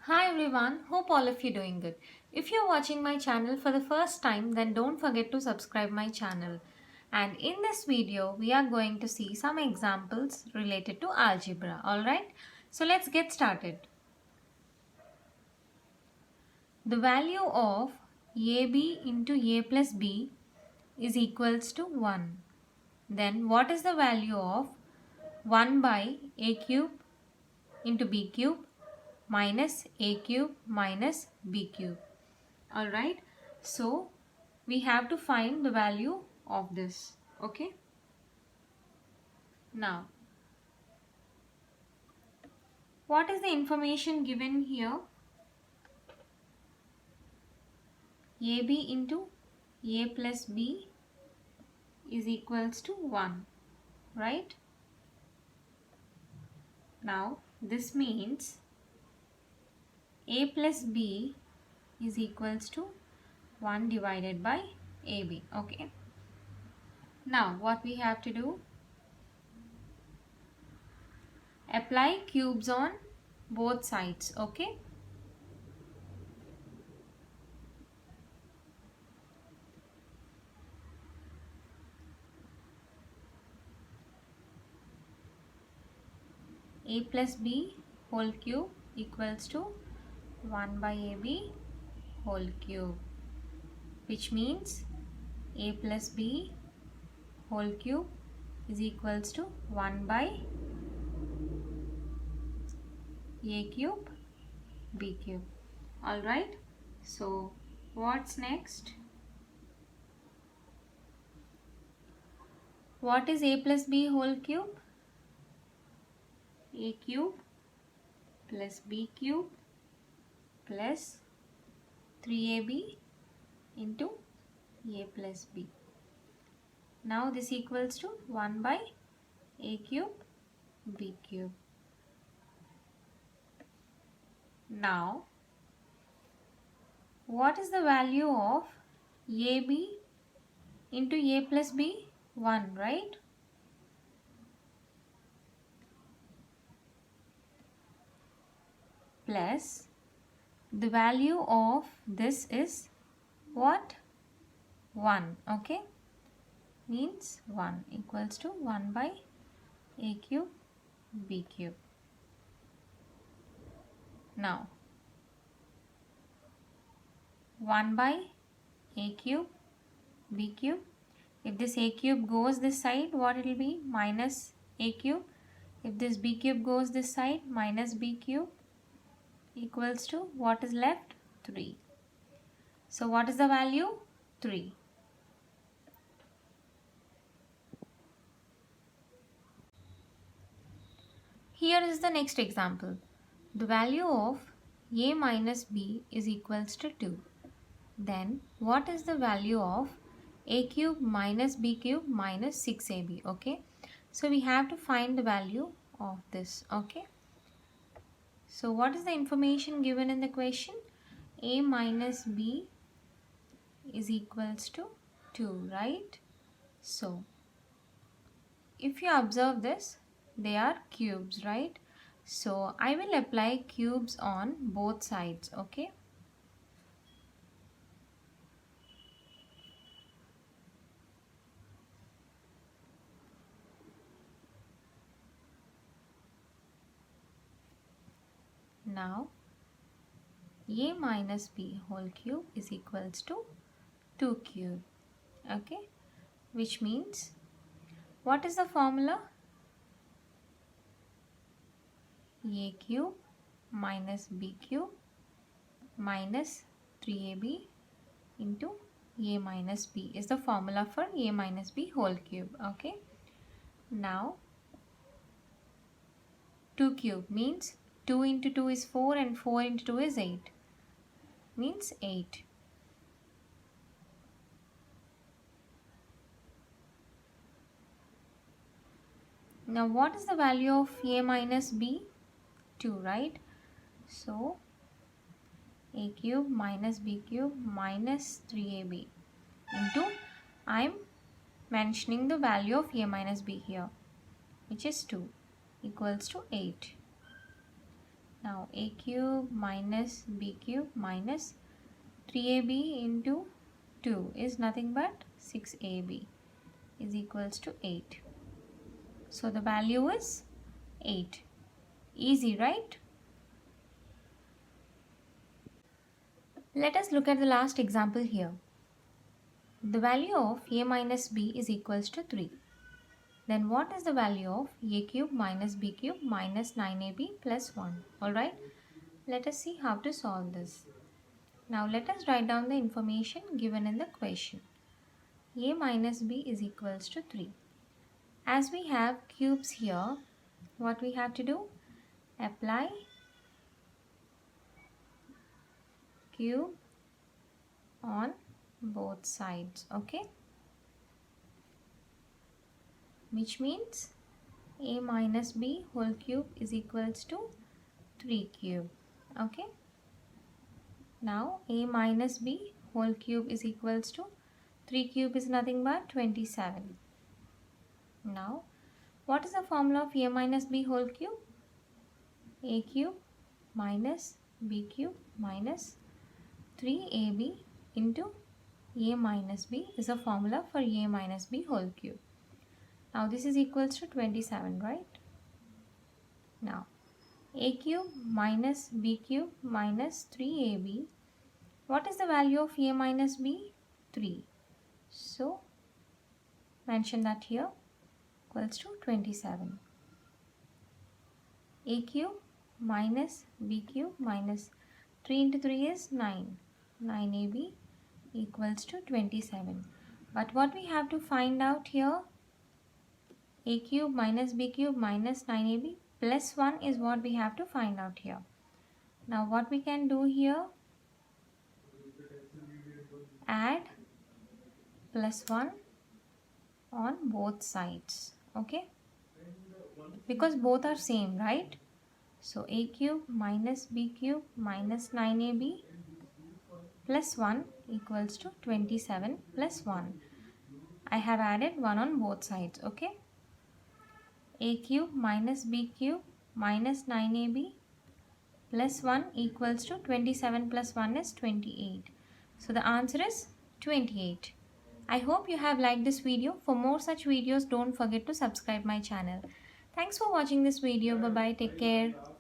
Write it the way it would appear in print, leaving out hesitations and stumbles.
Hi everyone, hope all of you doing good. If you're watching my channel for the first time, then don't forget to subscribe my channel. And in this video, we are going to see some examples related to algebra. Alright, so let's get started. The value of ab into a plus b is equals to 1. Then what is the value of 1 by a cube into b cube minus a cube minus b cube? Alright, so we have to find the value of this. Okay, now what is the information given here? ab into a plus b is equals to 1, right? Now this means a plus b is equals to 1 divided by ab. Okay, now what we have to do, apply cubes on both sides. Okay, a plus b whole cube equals to 1 by ab whole cube, which means a plus b whole cube is equals to 1 by a cube b cube. Alright, so what's next? What is a plus b whole cube? A cube plus b cube plus 3ab into a plus b. Now this equals to 1 by a cube b cube. Now what is the value of ab into a plus b? 1, right? Plus the value of this is what? 1. Okay, means 1 equals to 1 by a cube b cube. Now 1 by a cube b cube, if this a cube goes this side, what it will be? Minus a cube. If this b cube goes this side, minus b cube, equals to what is left? 3. So what is the value? 3. Here is the next example. The value of a minus b is equals to 2. Then what is the value of a cube minus b cube minus 6ab? Okay, so we have to find the value of this. Okay, so what is the information given in the question? A minus b is equals to 2, right? So if you observe this, they are cubes, right? So I will apply cubes on both sides. Okay, now a minus b whole cube is equals to 2 cube. Okay, which means what is the formula? A cube minus b cube minus 3ab into a minus b is the formula for a minus b whole cube. Okay, now 2 cube means 2 into 2 is 4 and 4 into 2 is 8, means 8. Now what is the value of a minus b? 2, right? So a cube minus b cube minus 3ab into, I am mentioning the value of a minus b here, which is 2, equals to 8. Now a cube minus b cube minus 3ab into 2 is nothing but 6ab is equals to 8. So the value is 8. Easy, right? Let us look at the last example here. The value of a minus b is equals to 3. Then what is the value of a cube minus b cube minus 9ab plus 1? Alright, let us see how to solve this. Now let us write down the information given in the question. A minus b is equals to 3. As we have cubes here, what we have to do? Apply cube on both sides, okay? Which means a minus b whole cube is equals to 3 cube, okay? Now a minus b whole cube is equals to 3 cube is nothing but 27. Now what is the formula of a minus b whole cube? A cube minus b cube minus 3ab into a minus b is a formula for a minus b whole cube. Now this is equals to 27, right? Now a cube minus b cube minus 3ab. What is the value of a minus b? 3. So mention that here equals to 27. A cube minus b cube minus 3 into 3 is 9. 9ab equals to 27. But what we have to find out here, a cube minus b cube minus 9ab plus 1 is what we have to find out here. Now what we can do here, add plus 1 on both sides, okay? Because both are same, right? So a cube minus b cube minus 9ab plus 1 equals to 27 plus 1. I have added 1 on both sides, okay? A cube minus b cube minus 9ab plus 1 equals to 27 plus 1 is 28. So the answer is 28. I hope you have liked this video. For more such videos, don't forget to subscribe my channel. Thanks for watching this video. Bye bye. Take care.